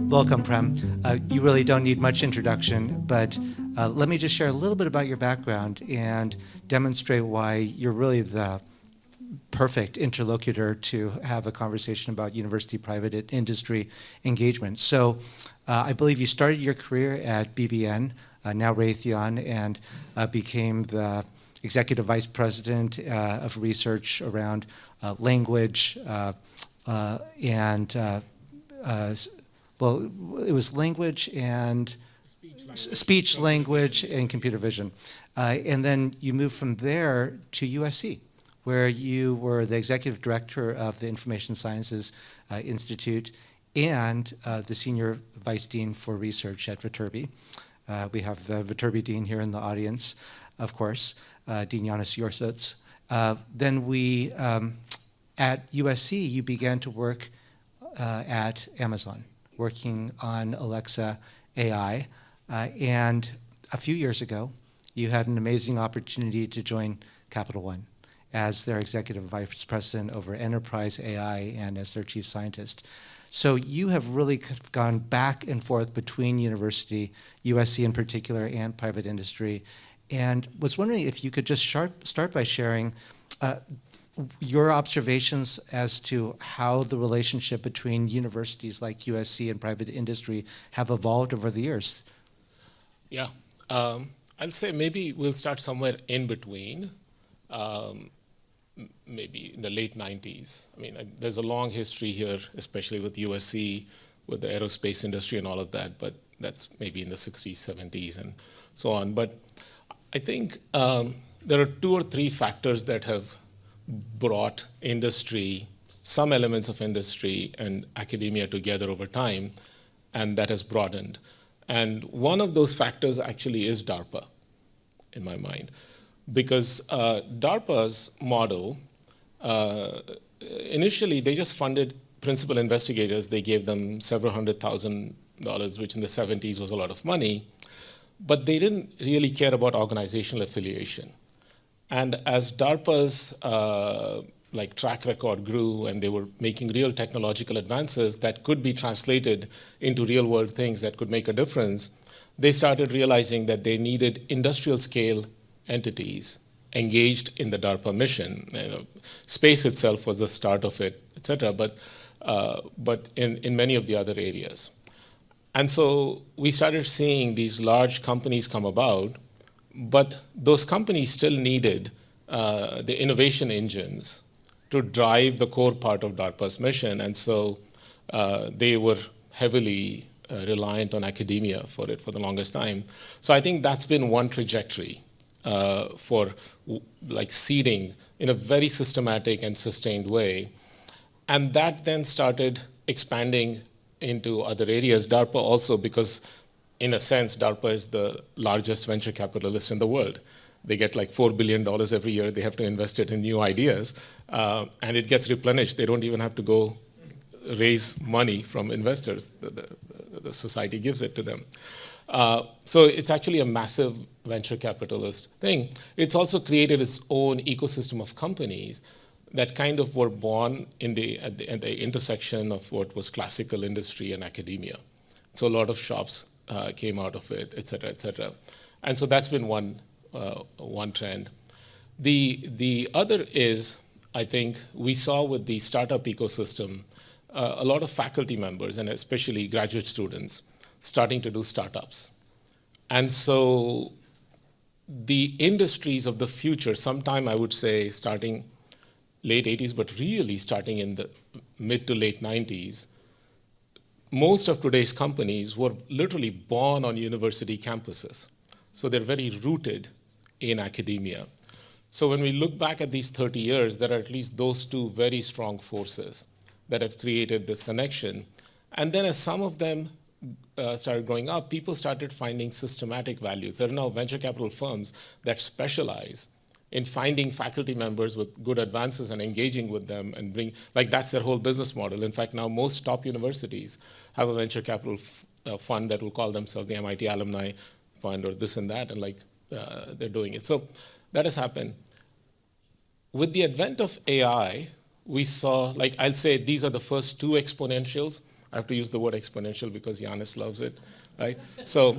Welcome, Prem. You really don't need much introduction, but let me just share a little bit about your background and demonstrate why you're really the perfect interlocutor to have a conversation about university private industry engagement. So I believe you started your career at BBN, now Raytheon, and became the executive vice president of research around language well, it was language and speech, language, and computer vision. And then you moved from there to USC, where you were the executive director of the Information Sciences Institute and the senior vice dean for research at Viterbi. We have the Viterbi dean here in the audience, of course, Dean Janis Jorsutz. Then at USC, you began to work at Amazon, working on Alexa AI. And a few years ago, you had an amazing opportunity to join Capital One as their executive vice president over enterprise AI and as their chief scientist. So you have really gone back and forth between university, USC in particular, and private industry. And was wondering if you could just start by sharing your observations as to how the relationship between universities like USC and private industry have evolved over the years. Yeah, I'll say maybe we'll start somewhere in between, maybe in the late 90s. I mean, there's a long history here, especially with USC, with the aerospace industry and all of that, but that's maybe in the 60s, 70s, and so on. But I think there are two or three factors that have brought industry, some elements of industry and academia together over time, and that has broadened. And one of those factors actually is DARPA, in my mind, because DARPA's model, initially they just funded principal investigators. They gave them several $100,000, which in the 70s was a lot of money, but they didn't really care about organizational affiliation. And as DARPA's track record grew and they were making real technological advances that could be translated into real world things that could make a difference, they started realizing that they needed industrial scale entities engaged in the DARPA mission. Space itself was the start of it, et cetera, but in many of the other areas. And so we started seeing these large companies come about, but those companies still needed the innovation engines to drive the core part of DARPA's mission. And so they were heavily reliant on academia for it for the longest time. So I think that's been one trajectory for seeding in a very systematic and sustained way. And that then started expanding into other areas. DARPA also, because in a sense, DARPA is the largest venture capitalist in the world. They get like $4 billion every year. They have to invest it in new ideas, and it gets replenished. They don't even have to go raise money from investors. The society gives it to them. So it's actually a massive venture capitalist thing. It's also created its own ecosystem of companies that kind of were born at the intersection of what was classical industry and academia. So a lot of shops came out of it, et cetera, et cetera. And so that's been one trend. The other is, I think, we saw with the startup ecosystem, a lot of faculty members, and especially graduate students, starting to do startups. And so the industries of the future, sometime I would say starting late 80s, but really starting in the mid to late 90s, most of today's companies were literally born on university campuses. So they're very rooted in academia. So when we look back at these 30 years, there are at least those two very strong forces that have created this connection. And then as some of them started growing up, people started finding systematic values. There are now venture capital firms that specialize in finding faculty members with good advances and engaging with them and that's their whole business model. In fact, now most top universities have a venture capital fund that will call themselves the MIT Alumni Fund or this and that, and they're doing it. So that has happened. With the advent of AI, we saw, I'll say these are the first two exponentials. I have to use the word exponential because Giannis loves it, right? So,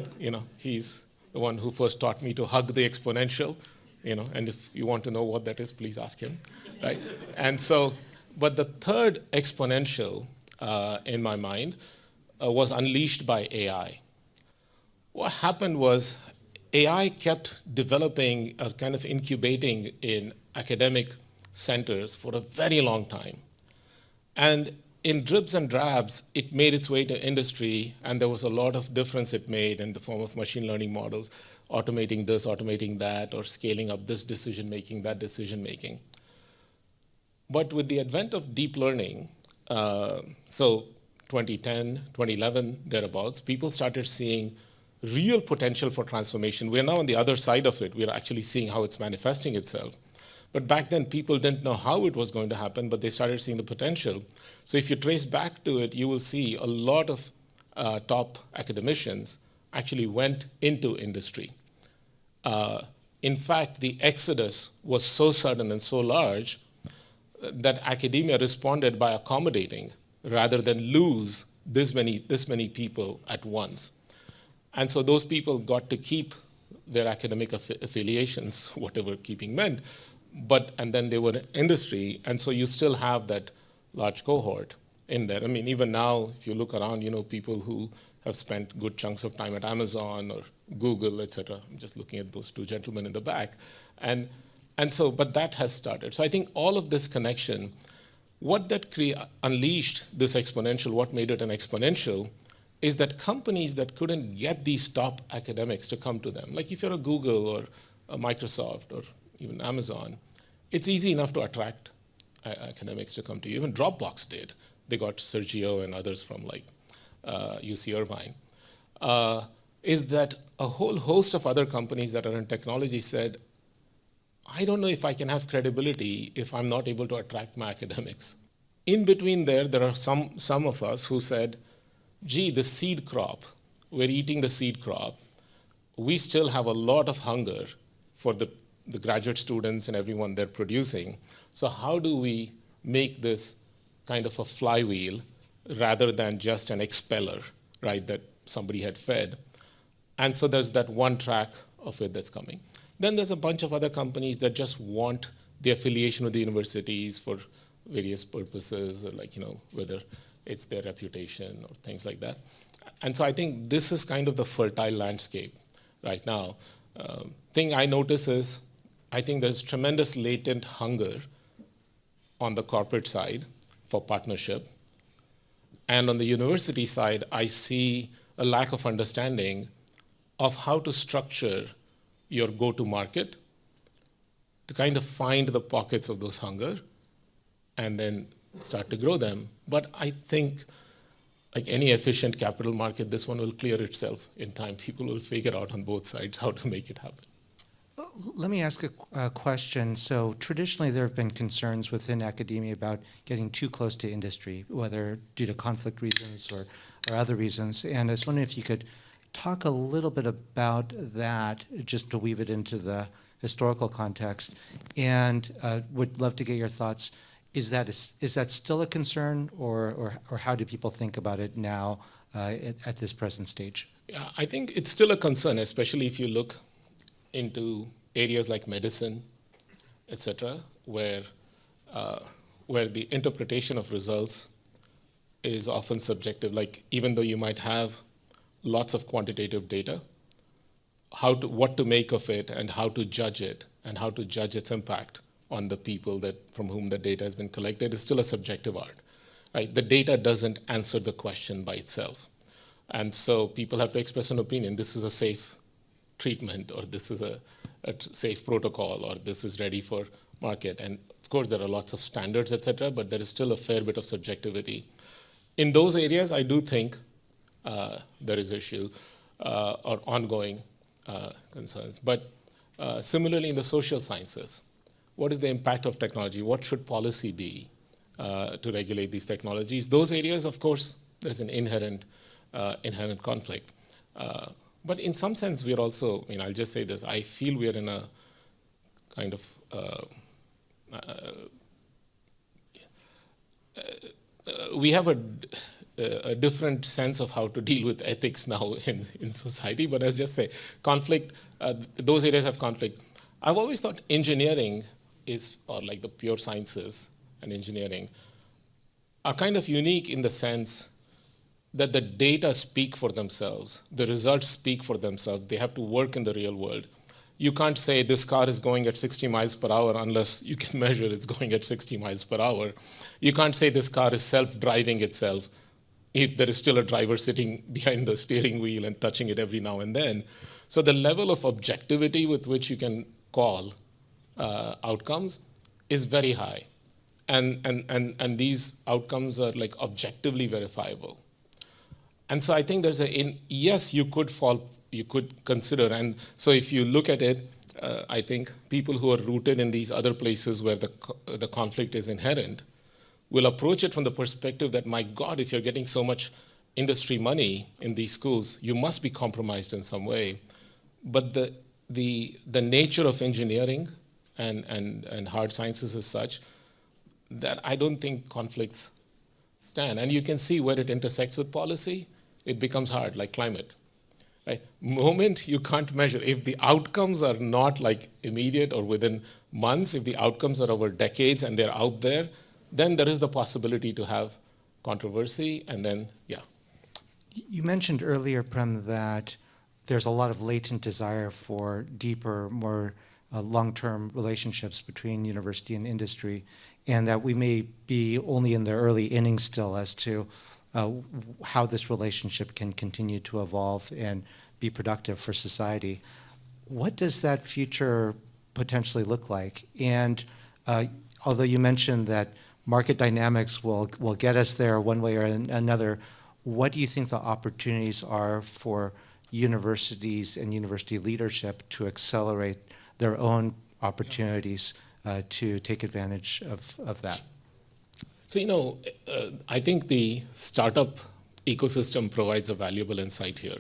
he's the one who first taught me to hug the exponential, and if you want to know what that is, please ask him, right? And so, but the third exponential in my mind was unleashed by AI. What happened was AI kept developing, kind of incubating in academic centers for a very long time. And in dribs and drabs, it made its way to industry, and there was a lot of difference it made in the form of machine learning models, automating this, automating that, or scaling up this decision-making, that decision-making. But with the advent of deep learning, so 2010, 2011, thereabouts, people started seeing real potential for transformation. We're now on the other side of it. We're actually seeing how it's manifesting itself. But back then, people didn't know how it was going to happen, but they started seeing the potential. So if you trace back to it, you will see a lot of top academicians actually went into industry. In fact, the exodus was so sudden and so large that academia responded by accommodating rather than lose this many people at once. And so those people got to keep their academic affiliations, whatever keeping meant, and then they were in industry, and so you still have that large cohort in there. I mean, even now, if you look around, people who have spent good chunks of time at Amazon or Google, etc. I'm just looking at those two gentlemen in the back. And so, but that has started. So I think all of this connection, what that unleashed this exponential, what made it an exponential, is that companies that couldn't get these top academics to come to them, like if you're a Google or a Microsoft or even Amazon, it's easy enough to attract academics to come to you. Even Dropbox did. They got Sergio and others from UC Irvine. Is that a whole host of other companies that are in technology said, I don't know if I can have credibility if I'm not able to attract my academics. In between there are some of us who said, gee, the seed crop, we're eating the seed crop. We still have a lot of hunger for the graduate students and everyone they're producing. So how do we make this kind of a flywheel rather than just an expeller, right, that somebody had fed? And so there's that one track of it that's coming. Then there's a bunch of other companies that just want the affiliation with the universities for various purposes, or whether it's their reputation or things like that. And so I think this is kind of the fertile landscape right now. Thing I notice is, I think there's tremendous latent hunger on the corporate side for partnership. And on the university side, I see a lack of understanding of how to structure your go-to-market to kind of find the pockets of those hunger and then start to grow them. But I think, like any efficient capital market, this one will clear itself in time. People will figure out on both sides how to make it happen. Let me ask a question. So traditionally, there have been concerns within academia about getting too close to industry, whether due to conflict reasons or other reasons. And I was wondering if you could talk a little bit about that, just to weave it into the historical context. And would love to get your thoughts. Is that still a concern, or how do people think about it now at this present stage? Yeah, I think it's still a concern, especially if you look into areas like medicine, etc., where the interpretation of results is often subjective. Like, even though you might have lots of quantitative data, what to make of it and how to judge it and how to judge its impact on the people from whom the data has been collected is still a subjective art. Right? The data doesn't answer the question by itself. And so people have to express an opinion. This is a safe treatment, or this is a safe protocol, or this is ready for market. And of course, there are lots of standards, etc., but there is still a fair bit of subjectivity. In those areas, I do think there is issue or ongoing concerns. But similarly, in the social sciences, what is the impact of technology? What should policy be to regulate these technologies? Those areas, of course, there's an inherent conflict. But in some sense, we're also, I'll just say this, I feel we're in a kind of, we have a different sense of how to deal with ethics now in society. But I'll just say conflict, those areas of conflict. I've always thought engineering or like the pure sciences and engineering, are kind of unique in the sense that the data speak for themselves, the results speak for themselves. They have to work in the real world. You can't say this car is going at 60 miles per hour unless you can measure it's going at 60 miles per hour. You can't say this car is self-driving itself if there is still a driver sitting behind the steering wheel and touching it every now and then. So the level of objectivity with which you can call outcomes is very high. And these outcomes are like objectively verifiable. And so I think there's yes, you could consider, and so if you look at it, I think people who are rooted in these other places where the conflict is inherent will approach it from the perspective that, my God, if you're getting so much industry money in these schools, you must be compromised in some way. But the nature of engineering and hard sciences is such that I don't think conflicts stand. And you can see where it intersects with policy, it becomes hard, like climate. Right? Moment you can't measure, if the outcomes are not like immediate or within months, if the outcomes are over decades and they're out there, then there is the possibility to have controversy, and then, yeah. You mentioned earlier, Prem, that there's a lot of latent desire for deeper, more long-term relationships between university and industry, and that we may be only in the early innings still as to how this relationship can continue to evolve and be productive for society. What does that future potentially look like? And although you mentioned that market dynamics will get us there one way or another, what do you think the opportunities are for universities and university leadership to accelerate their own opportunities to take advantage of that? So, I think the startup ecosystem provides a valuable insight here.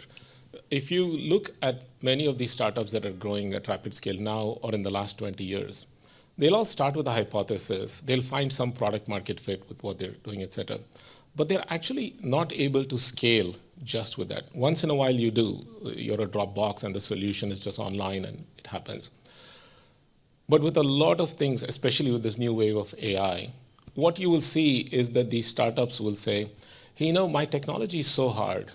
If you look at many of these startups that are growing at rapid scale now or in the last 20 years, they'll all start with a hypothesis. They'll find some product market fit with what they're doing, et cetera. But they're actually not able to scale just with that. Once in a while you do. You're a Dropbox and the solution is just online and it happens. But with a lot of things, especially with this new wave of AI, what you will see is that these startups will say, hey, my technology is so hard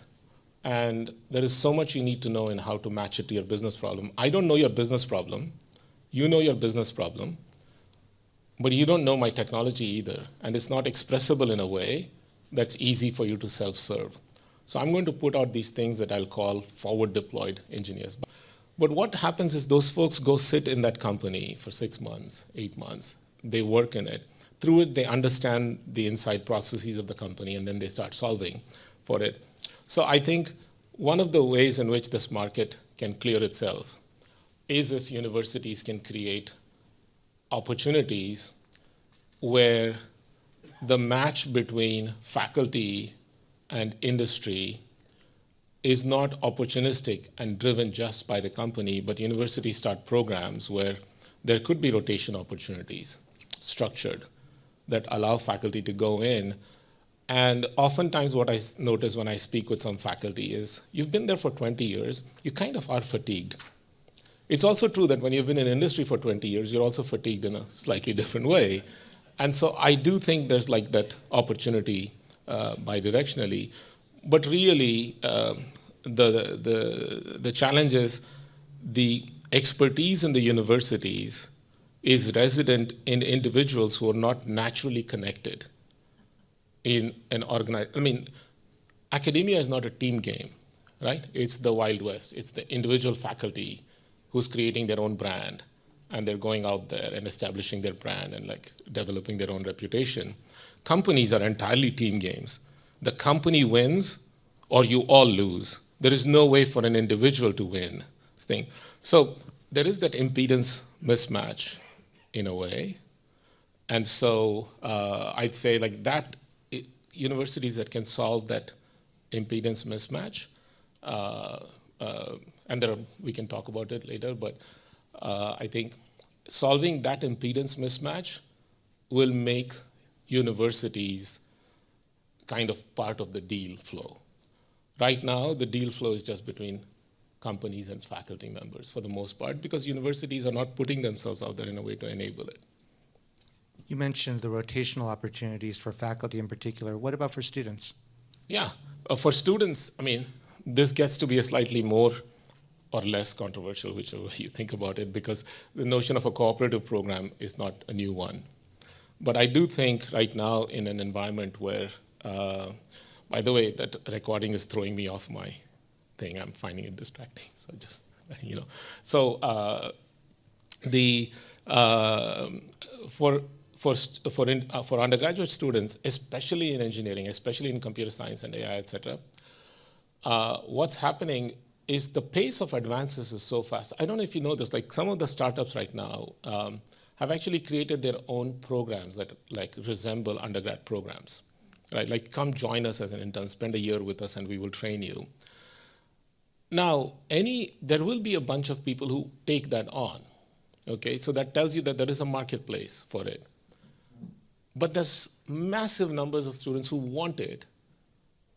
and there is so much you need to know in how to match it to your business problem. I don't know your business problem. You know your business problem, but you don't know my technology either. And it's not expressible in a way that's easy for you to self-serve. So I'm going to put out these things that I'll call forward deployed engineers. But what happens is those folks go sit in that company for 6 months, 8 months. They work in it. Through it, they understand the inside processes of the company, and then they start solving for it. So I think one of the ways in which this market can clear itself is if universities can create opportunities where the match between faculty and industry is not opportunistic and driven just by the company, but universities start programs where there could be rotation opportunities, structured, that allow faculty to go in. And oftentimes what I notice when I speak with some faculty is, you've been there for 20 years, you kind of are fatigued. It's also true that when you've been in industry for 20 years, you're also fatigued in a slightly different way. And so I do think there's like that opportunity bidirectionally. But really, the challenge is the expertise in the universities is resident in individuals who are not naturally connected in an organized. Academia is not a team game, right? It's the Wild West. It's the individual faculty who's creating their own brand, and they're going out there and establishing their brand and like developing their own reputation. Companies are entirely team games. The company wins or you all lose. There is no way for an individual to win. So there is that impedance mismatch in a way. And so I'd say like that, universities that can solve that impedance mismatch, and we can talk about it later, but I think solving that impedance mismatch will make universities kind of part of the deal flow. Right now, the deal flow is just between companies and faculty members for the most part, because universities are not putting themselves out there in a way to enable it. You mentioned the rotational opportunities for faculty in particular. What about for students? Yeah, for students, I mean, this gets to be a slightly more or less controversial, whichever you think about it, because the notion of a cooperative program is not a new one. But I do think right now in an environment where, by the way, that recording is throwing me off my thing. I'm finding it distracting. So just, you know. So for undergraduate students, especially in engineering, especially in computer science and AI, etc., what's happening is the pace of advances is so fast. I don't know if you know this, like some of the startups right now have actually created their own programs that like resemble undergrad programs, right? Like come join us as an intern, spend a year with us and we will train you. Now, there will be a bunch of people who take that on, okay? So that tells you that there is a marketplace for it. But there's massive numbers of students who want it,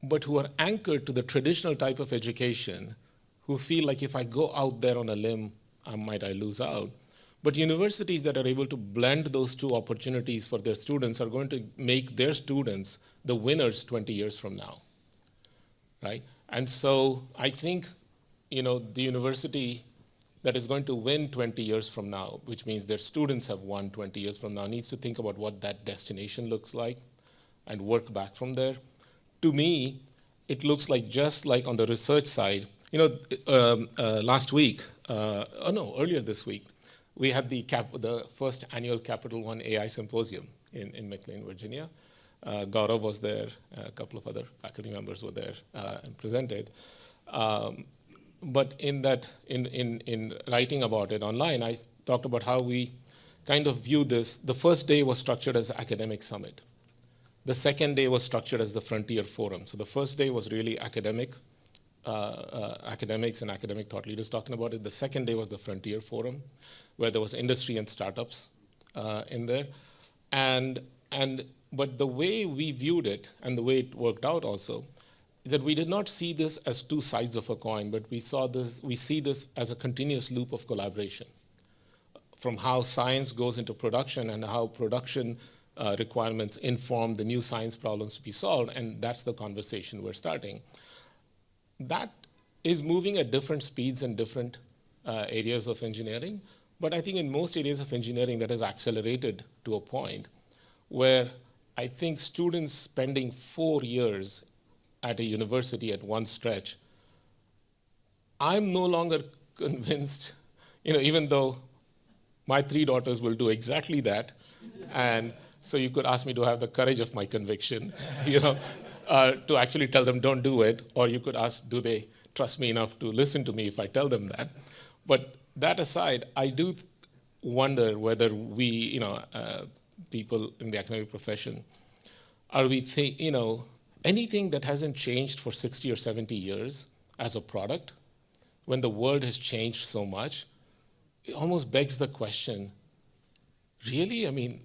but who are anchored to the traditional type of education, who feel like if I go out there on a limb, I lose out. But universities that are able to blend those two opportunities for their students are going to make their students the winners 20 years from now, right? And so I think, you know, the university that is going to win 20 years from now, which means their students have won 20 years from now, needs to think about what that destination looks like and work back from there. To me, it looks like just like on the research side, you know, earlier this week, we had the first annual Capital One AI Symposium in McLean, Virginia. Gaurav was there, a couple of other faculty members were there and presented. But in writing about it online, I talked about how we kind of view this. The first day was structured as academic summit. The second day was structured as the Frontier Forum. So the first day was really academics and academic thought leaders talking about it. The second day was the Frontier Forum, where there was industry and startups in there. But the way we viewed it and the way it worked out also is that we did not see this as two sides of a coin, but we see this as a continuous loop of collaboration, from how science goes into production and how production requirements inform the new science problems to be solved, and that's the conversation we're starting. That is moving at different speeds in different areas of engineering, but I think in most areas of engineering that has accelerated to a point where I think students spending 4 years at a university at one stretch, I'm no longer convinced, you know, even though my 3 daughters will do exactly that, and so you could ask me to have the courage of my conviction, you know, to actually tell them don't do it, or you could ask, do they trust me enough to listen to me if I tell them that? But that aside, I do wonder whether we, you know, people in the academic profession, are we you know, anything that hasn't changed for 60 or 70 years as a product, when the world has changed so much, it almost begs the question, really? I mean,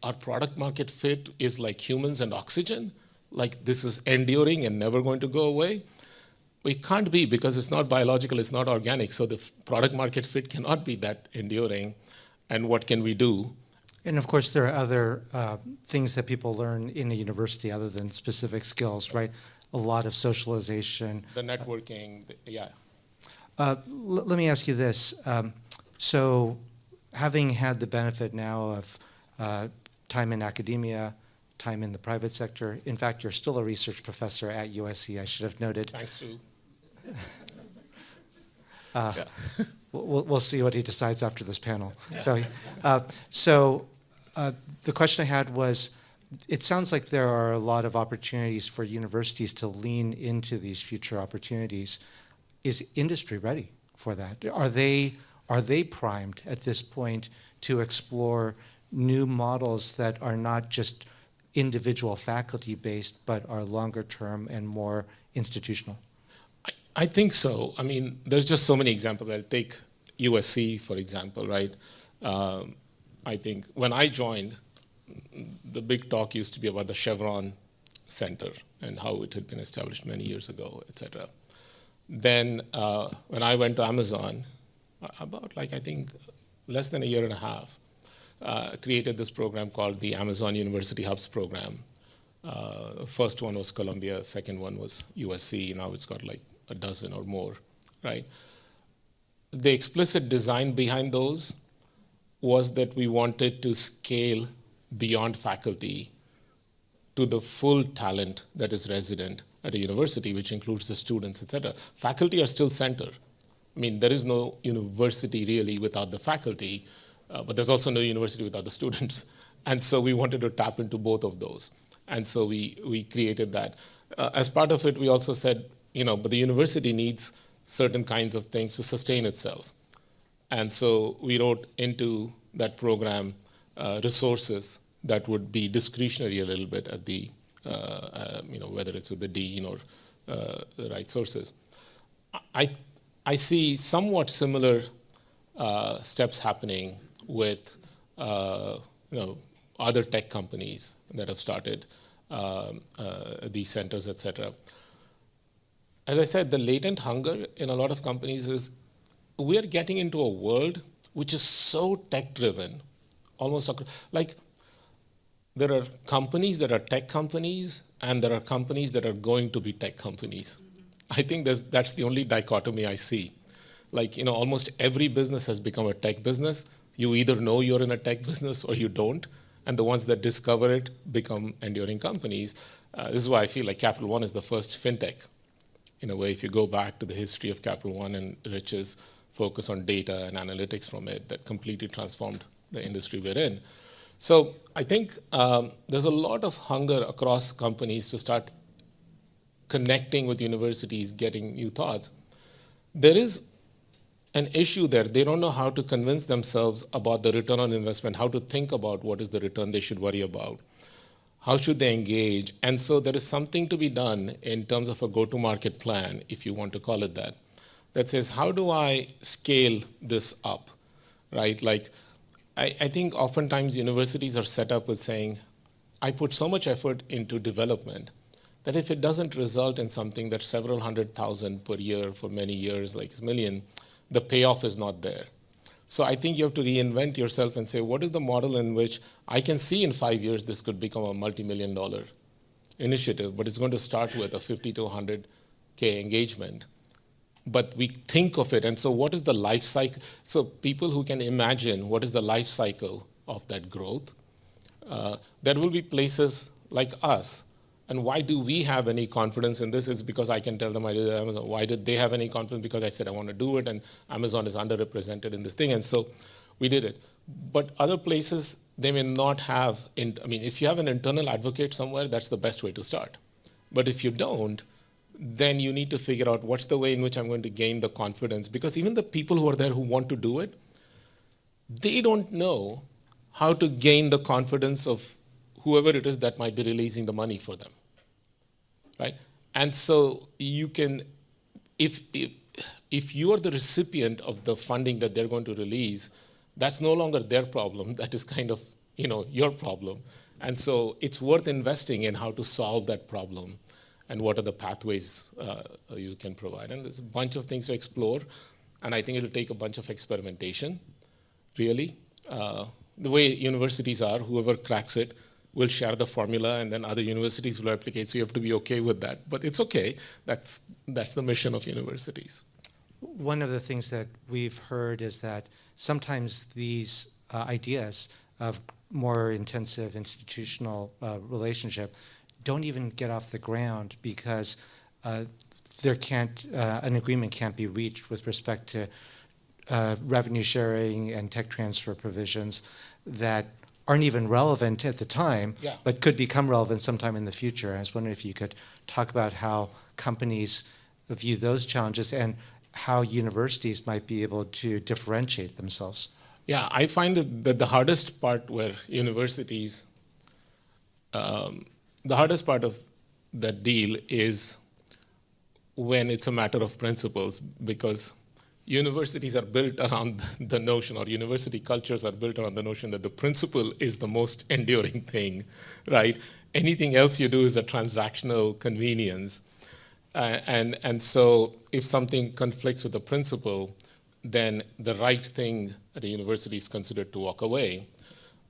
our product market fit is like humans and oxygen? Like this is enduring and never going to go away? It can't be, because it's not biological, it's not organic, so the product market fit cannot be that enduring. And what can we do? And of course, there are other things that people learn in a university other than specific skills, right? A lot of socialization. The networking, yeah. Let me ask you this. So having had the benefit now of time in academia, time in the private sector, in fact, you're still a research professor at USC, I should have noted. Thanks to. Yeah. We'll see what he decides after this panel. Yeah. So the question I had was, it sounds like there are a lot of opportunities for universities to lean into these future opportunities. Is industry ready for that? Are they primed at this point to explore new models that are not just individual faculty based, but are longer term and more institutional? I think so. I mean, there's just so many examples. I'll take USC, for example, right? I think when I joined, the big talk used to be about the Chevron center and how it had been established many years ago, etc. Then when I went to Amazon, about I think less than a year and a half, created this program called the Amazon University Hubs program. First one was Columbia, second one was USC. Now it's got like a dozen or more, right? The explicit design behind those was that we wanted to scale beyond faculty to the full talent that is resident at a university, which includes the students, etc. Faculty are still center. I mean, there is no university really without the faculty, but there's also no university without the students. And so we wanted to tap into both of those. And so we created that. As part of it, we also said, but the university needs certain kinds of things to sustain itself. And so we wrote into that program resources that would be discretionary a little bit at the, whether it's with the dean or the right sources. I see somewhat similar steps happening with, other tech companies that have started these centers, etc. As I said, the latent hunger in a lot of companies is we are getting into a world which is so tech-driven, almost like there are companies that are tech companies and there are companies that are going to be tech companies. I think that's the only dichotomy I see. Almost every business has become a tech business. You either know you're in a tech business or you don't, and the ones that discover it become enduring companies. This is why I feel like Capital One is the first fintech. In a way, if you go back to the history of Capital One and Rich's focus on data and analytics from it, that completely transformed the industry we're in. So I think there's a lot of hunger across companies to start connecting with universities, getting new thoughts. There is an issue there. They don't know how to convince themselves about the return on investment, how to think about what is the return they should worry about. How should they engage? And so there is something to be done in terms of a go-to-market plan, if you want to call it that, that says, how do I scale this up, right? I think oftentimes universities are set up with saying, I put so much effort into development that if it doesn't result in something that's several $100,000 per year for many years, like $1 million, the payoff is not there. So I think you have to reinvent yourself and say, what is the model in which I can see in 5 years this could become a multi-million-dollar initiative, but it's going to start with a 50 to 100K engagement. But we think of it, and so what is the life cycle? So people who can imagine what is the life cycle of that growth, there will be places like us. And why do we have any confidence in this? It's because I can tell them I did it at Amazon. Why did they have any confidence? Because I said I want to do it, and Amazon is underrepresented in this thing, and so we did it. But other places, they may not have, if you have an internal advocate somewhere, that's the best way to start. But if you don't, then you need to figure out what's the way in which I'm going to gain the confidence. Because even the people who are there who want to do it, they don't know how to gain the confidence of whoever it is that might be releasing the money for them, right? And so you can, if you are the recipient of the funding that they're going to release, that's no longer their problem. That is kind of, your problem. And so it's worth investing in how to solve that problem and what are the pathways you can provide. And there's a bunch of things to explore, and I think it'll take a bunch of experimentation, really. The way universities are, whoever cracks it will share the formula, and then other universities will replicate, so you have to be okay with that. But it's okay. That's the mission of universities. One of the things that we've heard is that sometimes these ideas of more intensive institutional relationship don't even get off the ground because an agreement can't be reached with respect to revenue sharing and tech transfer provisions that aren't even relevant at the time, but could become relevant sometime in the future. I was wondering if you could talk about how companies view those challenges and how universities might be able to differentiate themselves. Yeah, I find that the hardest part where universities, the hardest part of that deal is when it's a matter of principles, because universities are built around the notion, or university cultures are built around the notion that the principle is the most enduring thing, right? Anything else you do is a transactional convenience. And so if something conflicts with the principle, then the right thing at a university is considered to walk away.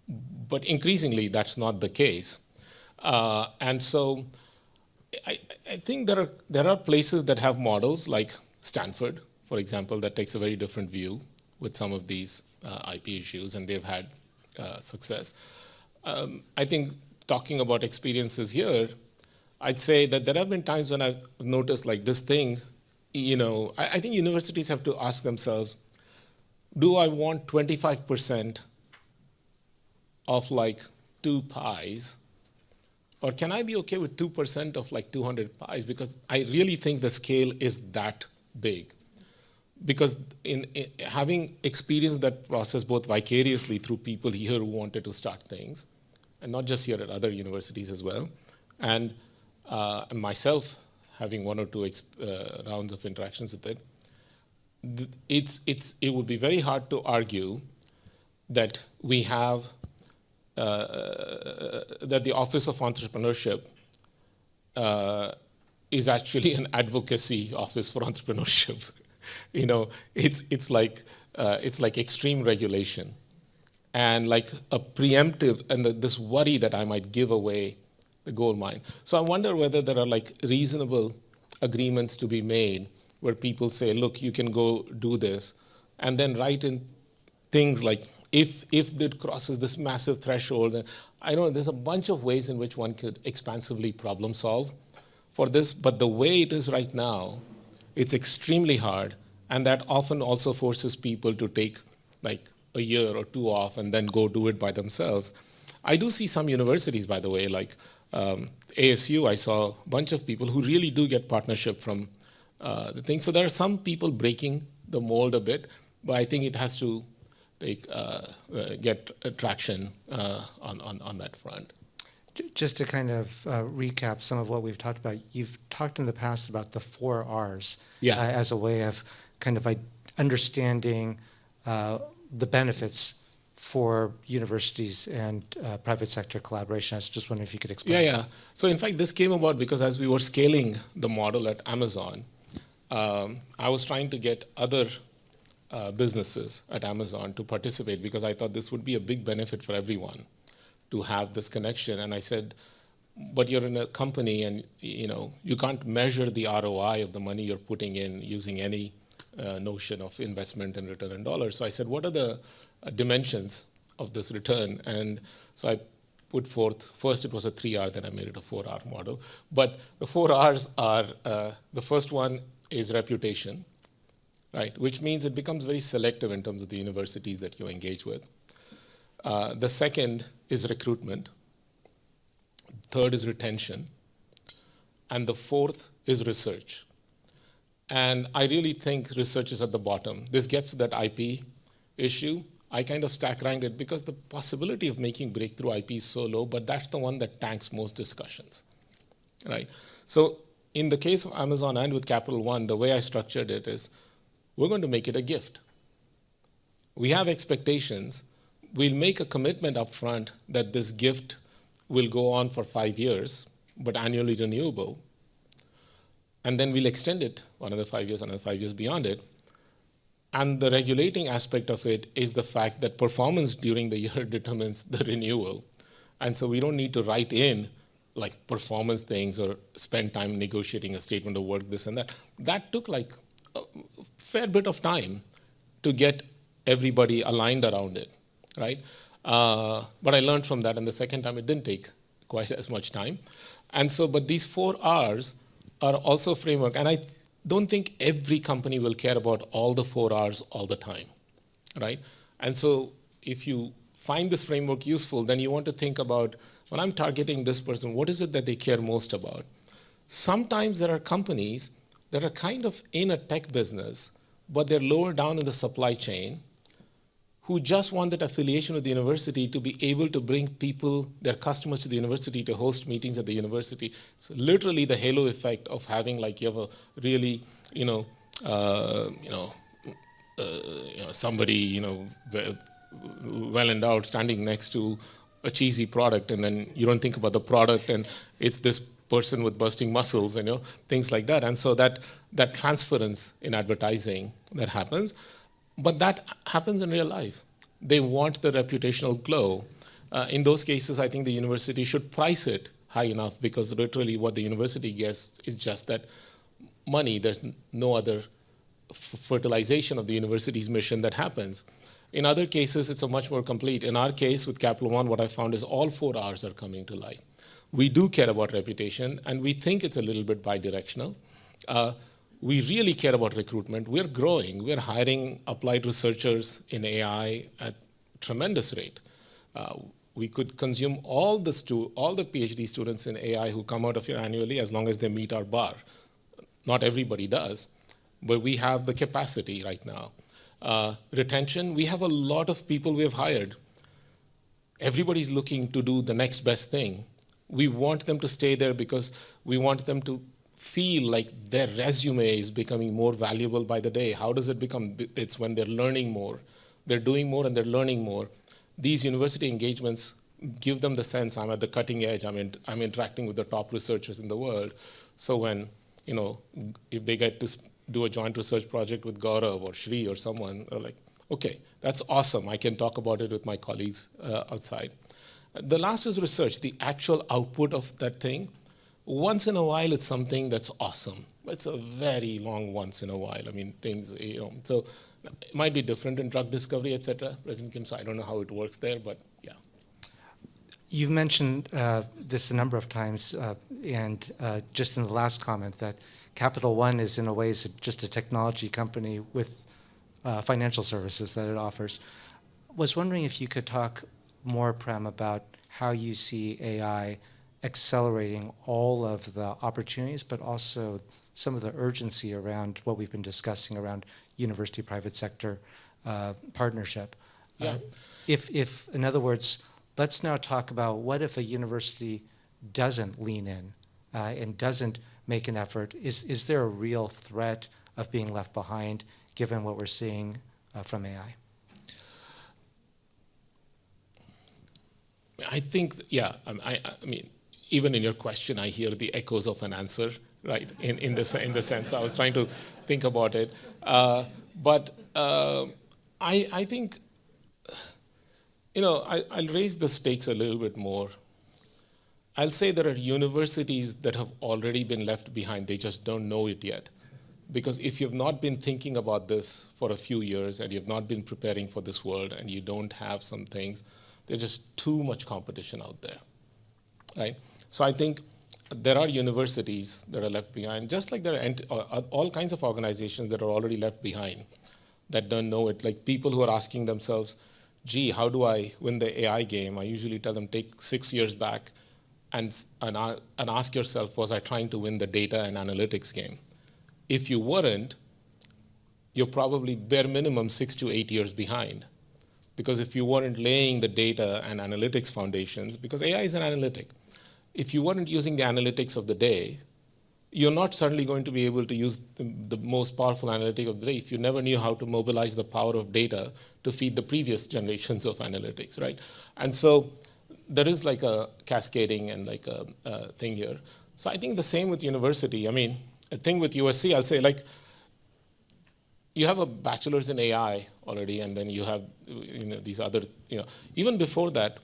But increasingly, that's not the case. And so I think there are places that have models like Stanford, for example, that takes a very different view with some of these IP issues, and they've had success. I think talking about experiences here, I'd say that there have been times when I've noticed like this thing, I think universities have to ask themselves, do I want 25% of like 2 pies? Or can I be okay with 2% of like 200 pies? Because I really think the scale is that big. Because in having experienced that process both vicariously through people here who wanted to start things, and not just here at other universities as well, and myself having 1 or 2 rounds of interactions with it, it would be very hard to argue that we have that the Office of Entrepreneurship is actually an advocacy office for entrepreneurship. It's like extreme regulation, and like a preemptive, and this worry that I might give away the gold mine. So I wonder whether there are like reasonable agreements to be made where people say, look, you can go do this, and then write in things like, if it crosses this massive threshold, then I know there's a bunch of ways in which one could expansively problem solve for this, but the way it is right now, it's extremely hard, and that often also forces people to take like a year or 2 off and then go do it by themselves. I do see some universities, by the way, like ASU, I saw a bunch of people who really do get partnership from the thing. So there are some people breaking the mold a bit, but I think it has to get traction on that front. Just to kind of recap some of what we've talked about, you've talked in the past about the 4 R's as a way of kind of understanding the benefits for universities and private sector collaboration. I was just wondering if you could explain. Yeah. So in fact, this came about because as we were scaling the model at Amazon, I was trying to get other businesses at Amazon to participate because I thought this would be a big benefit for everyone to have this connection. And I said, but you're in a company and you can't measure the ROI of the money you're putting in using any notion of investment and return in dollars. So I said, what are the dimensions of this return? And so I put forth, first it was a 3R, then I made it a 4R model. But the 4 Rs are, the first one is reputation, right? Which means it becomes very selective in terms of the universities that you engage with. The second is recruitment. Third is retention. And the fourth is research. And I really think research is at the bottom. This gets to that IP issue. I kind of stack ranked it because the possibility of making breakthrough IP is so low, but that's the one that tanks most discussions, right? So in the case of Amazon and with Capital One, the way I structured it is we're going to make it a gift. We have expectations. We'll make a commitment up front that this gift will go on for 5 years, but annually renewable. And then we'll extend it another 5 years beyond it. And the regulating aspect of it is the fact that performance during the year determines the renewal. And so we don't need to write in like performance things or spend time negotiating a statement of work, this and that. That took like a fair bit of time to get everybody aligned around it, right? But I learned from that, and the second time it didn't take quite as much time. And so, but these 4 Rs are also framework, and I don't think every company will care about all the 4 Rs all the time, right? And so if you find this framework useful, then you want to think about, when I'm targeting this person, what is it that they care most about? Sometimes there are companies that are kind of in a tech business, but they're lower down in the supply chain, who just want that affiliation with the university to be able to bring people, their customers, to the university to host meetings at the university. So literally the halo effect of having, like, you have a really, somebody, well endowed standing next to a cheesy product, and then you don't think about the product, and it's this person with bursting muscles, things like that. And so that transference in advertising that happens, but that happens in real life. They want the reputational glow. In those cases, I think the university should price it high enough, because literally what the university gets is just that money. There's no other fertilization of the university's mission that happens. In other cases, it's a much more complete. In our case with Capital One, what I found is all 4 R's are coming to life. We do care about reputation, and we think it's a little bit bidirectional. We really care about recruitment. We're growing. We're hiring applied researchers in AI at tremendous rate. We could consume all the PhD students in AI who come out of here annually, as long as they meet our bar. Not everybody does, but we have the capacity right now. Retention, we have a lot of people we have hired. Everybody's looking to do the next best thing. We want them to stay there because we want them to feel like their resume is becoming more valuable by the day. How does it become? It's when they're learning more. They're doing more and they're learning more. These university engagements give them the sense I'm at the cutting edge. I'm interacting with the top researchers in the world. So when, if they get to do a joint research project with Gaurav or Shri or someone, they're like, okay, that's awesome. I can talk about it with my colleagues outside. The last is research, the actual output of that thing. Once in a while, it's something that's awesome. It's a very long once in a while. Things, so it might be different in drug discovery, et cetera. President Kim, so I don't know how it works there, but yeah. You've mentioned this a number of times, and just in the last comment, that Capital One is in a way just a technology company with financial services that it offers. Was wondering if you could talk more, Prem, about how you see AI accelerating all of the opportunities, but also some of the urgency around what we've been discussing around university private sector partnership. Yeah. If in other words, let's now talk about what if a university doesn't lean in and doesn't make an effort. Is there a real threat of being left behind given what we're seeing from AI? I think, yeah, I mean, even in your question, I hear the echoes of an answer, right? In the sense, I was trying to think about it, but I think, I'll raise the stakes a little bit more. I'll say there are universities that have already been left behind. They just don't know it yet. Because if you've not been thinking about this for a few years and you've not been preparing for this world and you don't have some things, there's just too much competition out there, right? So I think there are universities that are left behind, just like there are all kinds of organizations that are already left behind that don't know it. Like people who are asking themselves, gee, how do I win the AI game? I usually tell them, take 6 years back and ask yourself, was I trying to win the data and analytics game? If you weren't, you're probably bare minimum 6 to 8 years behind. Because if you weren't laying the data and analytics foundations, because AI is an analytic, if you weren't using the analytics of the day, you're not suddenly going to be able to use the most powerful analytic of the day if you never knew how to mobilize the power of data to feed the previous generations of analytics, right? And so there is like a cascading and like a thing here. So I think the same with university. I mean, a thing with USC, I'll say, like, you have a bachelor's in AI already, and then you have these other, even before that,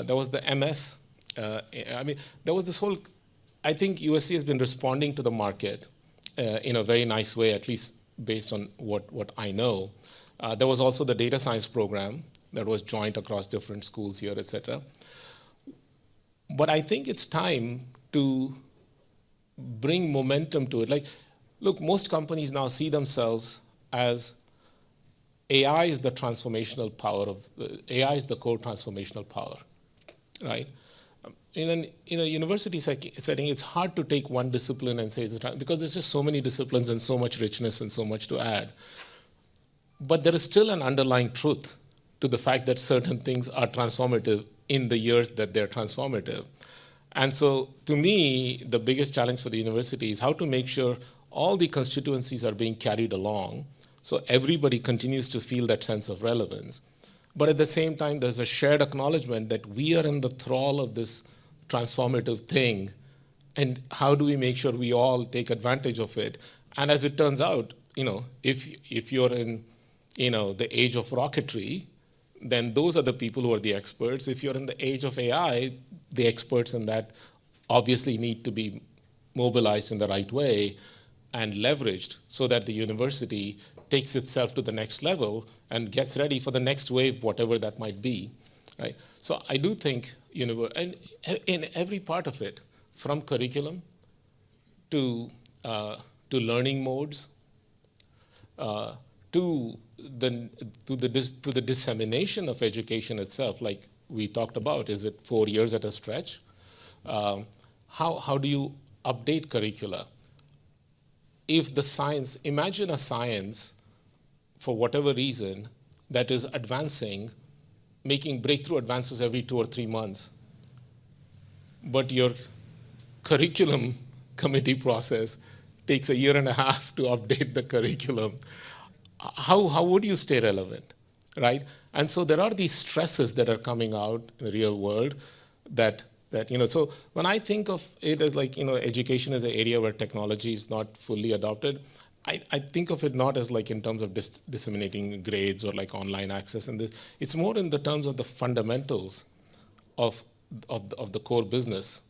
there was the MS. There was this whole, I think USC has been responding to the market in a very nice way, at least based on what I know. There was also the data science program that was joint across different schools here, et cetera. But I think it's time to bring momentum to it. Like, look, most companies now see themselves as AI is the transformational power of, AI is the core transformational power, right? In a university setting, it's hard to take one discipline and say it's because there's just so many disciplines and so much richness and so much to add. But there is still an underlying truth to the fact that certain things are transformative in the years that they're transformative. And so to me, the biggest challenge for the university is how to make sure all the constituencies are being carried along so everybody continues to feel that sense of relevance. But at the same time, there's a shared acknowledgement that we are in the thrall of this transformative thing. And how do we make sure we all take advantage of it? And as it turns out, if you're in, the age of rocketry, then those are the people who are the experts. If you're in the age of AI, the experts in that obviously need to be mobilized in the right way and leveraged so that the university takes itself to the next level and gets ready for the next wave, whatever that might be, right? So I do think, and in every part of it, from curriculum to learning modes, to the dissemination of education itself, like we talked about, is it 4 years at a stretch? How do you update curricula? If the science, imagine a science, for whatever reason, that is advancing, making breakthrough advances every 2 or 3 months, but your curriculum committee process takes a year and a half to update the curriculum. How would you stay relevant, right? And so there are these stresses that are coming out in the real world that so when I think of it as like, education is an area where technology is not fully adopted, I think of it not as like in terms of disseminating grades or like online access, and it's more in the terms of the fundamentals of the core business.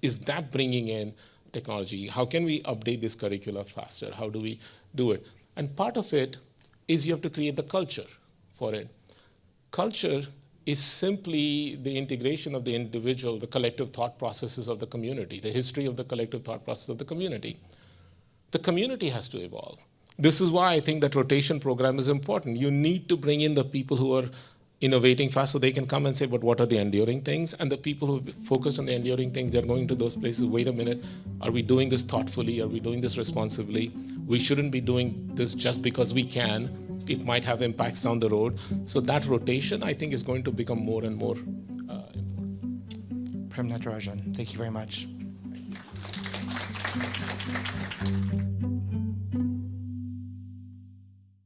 Is that bringing in technology? How can we update this curricula faster? How do we do it? And part of it is you have to create the culture for it. Culture is simply the integration of the individual, the collective thought processes of the community, the history of the collective thought process of the community. The community has to evolve. This is why I think that rotation program is important. You need to bring in the people who are innovating fast so they can come and say, but what are the enduring things? And the people who focus on the enduring things, they're going to those places, wait a minute, are we doing this thoughtfully? Are we doing this responsibly? We shouldn't be doing this just because we can. It might have impacts down the road. So that rotation, I think, is going to become more and more important. Prem Natarajan, thank you very much.